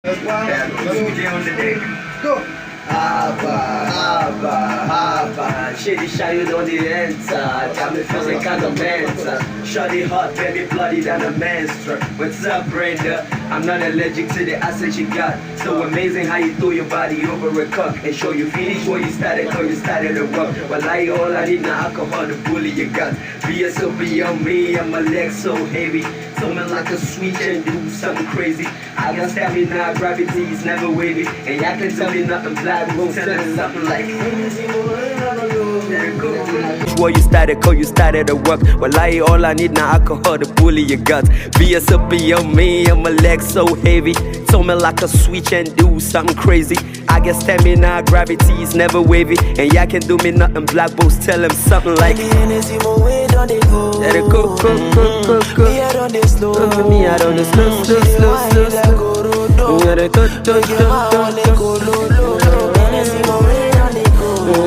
Go! Haba, shady shine on the inside. Got me feeling kinda mental. Shorty hot, baby, bloody than a menstrual. What's up, Brenda? I'm not allergic to the acid you got. So amazing how you throw your body over a cock and show you finish what you started or you started to work. Well, all I need now alcohol to bully you got. Be a so beyond me, and my legs so heavy. Something like a sweet and do something crazy. I got stamina, gravity is never wavy. And y'all can tell me nothing black, won't tell me something like what you started, cause you started to work. Well, all I need now alcohol to bully your guts. Be a sip on me, and my legs so heavy. Told me like a switch and do something crazy. I get stamina, gravity is never wavy. And y'all can do me nothing black, boys tell him something like let it go. Let it go. Me I don't slow. Me I don't slow. Let it go.